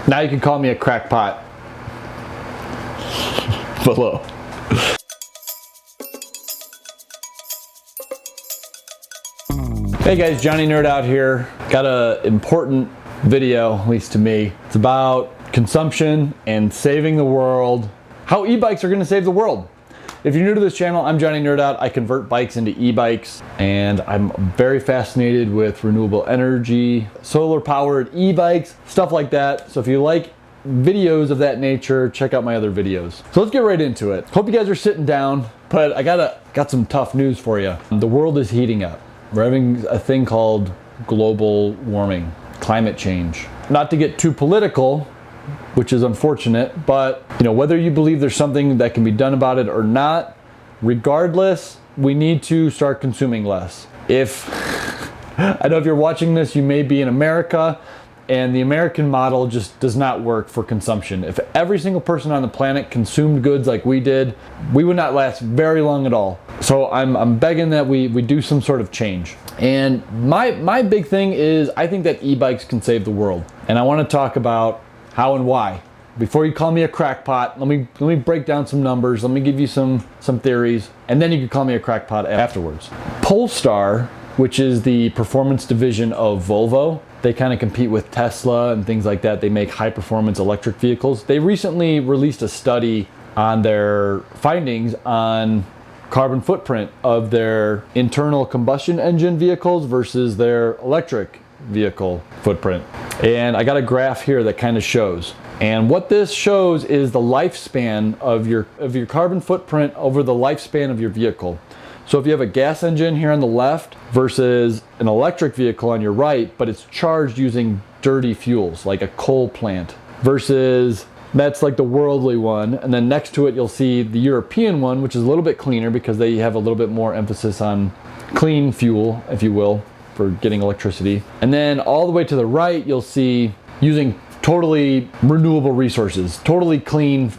Now you can call me a crackpot below. Hey guys, Johnny Nerd out here. Got an important video, at least to me. It's about consumption and saving the world. How e-bikes are gonna save the world. If you're new to this channel, I'm Johnny Nerd Out. I convert bikes into e-bikes, and I'm very fascinated with renewable energy, solar powered e-bikes, stuff like that. So if you like videos of that nature, check out my other videos. So let's get right into it. Hope you guys are sitting down, but I got some tough news for you. The world is heating up. We're having a thing called global warming, climate change. Not to get too political, which is unfortunate, but whether you believe there's something that can be done about it or not, regardless, we need to start consuming less. I know if you're watching this, you may be in America, and the American model just does not work for consumption. If every single person on the planet consumed goods like we did, we would not last very long at all. So I'm begging that we do some sort of change. And my big thing is I think that e-bikes can save the world. And I want to talk about how and why. Before you call me a crackpot, let me break down some numbers, let me give you some theories, and then you can call me a crackpot afterwards. Polestar, which is the performance division of Volvo, they kind of compete with Tesla and things like that. They make high performance electric vehicles. They recently released a study on their findings on carbon footprint of their internal combustion engine vehicles versus their electric vehicle footprint. And I got a graph here that kind of shows. And what this shows is the lifespan of your carbon footprint over the lifespan of your vehicle. So if you have a gas engine here on the left versus an electric vehicle on your right, but it's charged using dirty fuels like a coal plant, versus that's like the worldly one. And then next to it, you'll see the European one, which is a little bit cleaner because they have a little bit more emphasis on clean fuel, if you will, for getting electricity. And then all the way to the right, you'll see using totally renewable resources, totally clean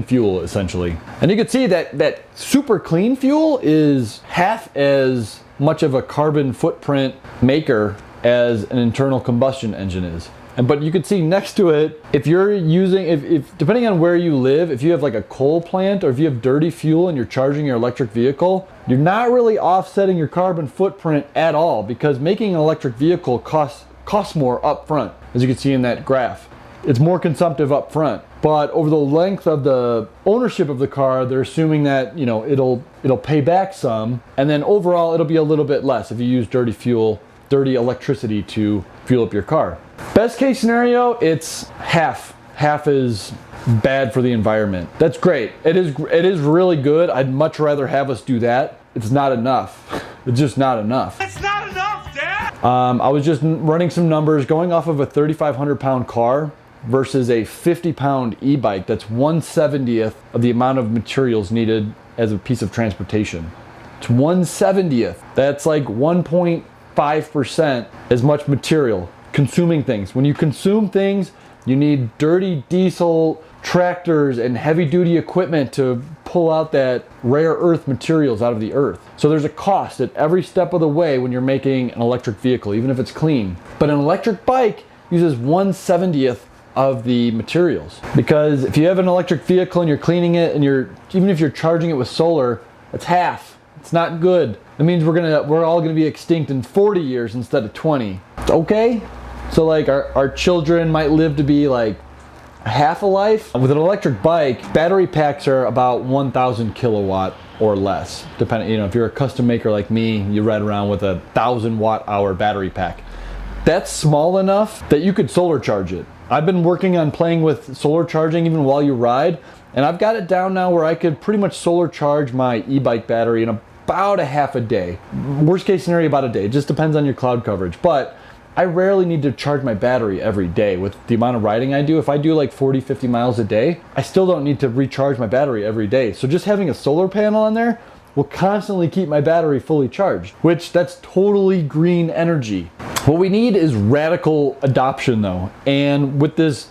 fuel essentially. And you can see that super clean fuel is half as much of a carbon footprint maker as an internal combustion engine is. But you can see next to it, if you're using, if depending on where you live, if you have like a coal plant or if you have dirty fuel and you're charging your electric vehicle, you're not really offsetting your carbon footprint at all, because making an electric vehicle costs more up front, as you can see in that graph. It's more consumptive up front, but over the length of the ownership of the car, they're assuming that it'll pay back some, and then overall it'll be a little bit less if you use dirty electricity to fuel up your car. Best case scenario, it's half is bad for the environment. That's great. It is really good. I'd much rather have us do that. It's not enough. It's just not enough. It's not enough, Dad! I was just running some numbers going off of a 3,500 pound car versus a 50 pound e-bike. That's 1/70th of the amount of materials needed as a piece of transportation. It's 1/70th. That's like 1.5% as much material consuming things. When you consume things, you need dirty diesel tractors and heavy duty equipment to pull out that rare earth materials out of the earth. So there's a cost at every step of the way when you're making an electric vehicle, even if it's clean. But an electric bike uses 1/70th of the materials. Because if you have an electric vehicle and you're cleaning it, and even if you're charging it with solar, it's half. It's not good. That means we're all gonna be extinct in 40 years instead of 20. It's okay. So like our children might live to be like half a life. With an electric bike, battery packs are about 1,000 kilowatt or less, depending. If you're a custom maker like me, you ride around with a 1,000 watt hour battery pack. That's small enough that you could solar charge it. I've been working on playing with solar charging even while you ride, and I've got it down now where I could pretty much solar charge my e-bike battery in about a half a day. Worst case scenario, about a day. It just depends on your cloud coverage. But I rarely need to charge my battery every day with the amount of riding I do. If I do like 40, 50 miles a day, I still don't need to recharge my battery every day. So just having a solar panel on there will constantly keep my battery fully charged, which that's totally green energy. What we need is radical adoption though. And with this,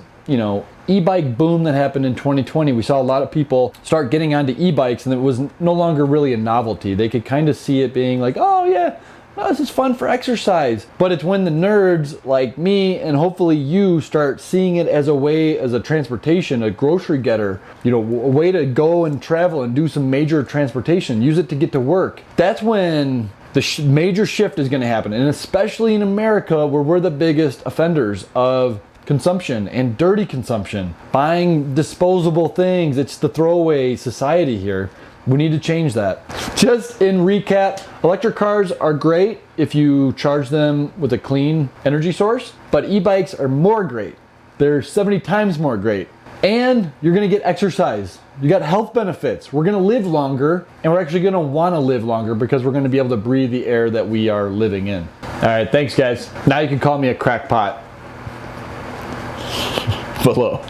e-bike boom that happened in 2020, we saw a lot of people start getting onto e-bikes, and it was no longer really a novelty. They could kind of see it being like, oh yeah, No, this is fun for exercise. But it's when the nerds like me and hopefully you start seeing it as a way, as a transportation, a grocery getter, you know, a way to go and travel and do some major transportation, use it to get to work. That's when the major shift is going to happen. And especially in America, where we're the biggest offenders of consumption and dirty consumption, buying disposable things. It's the throwaway society here. We need to change that. Just in recap, electric cars are great if you charge them with a clean energy source, but e-bikes are more great. They're 70 times more great. And you're gonna get exercise. You got health benefits. We're gonna live longer, and we're actually gonna wanna live longer because we're gonna be able to breathe the air that we are living in. All right, thanks guys. Now you can call me a crackpot below.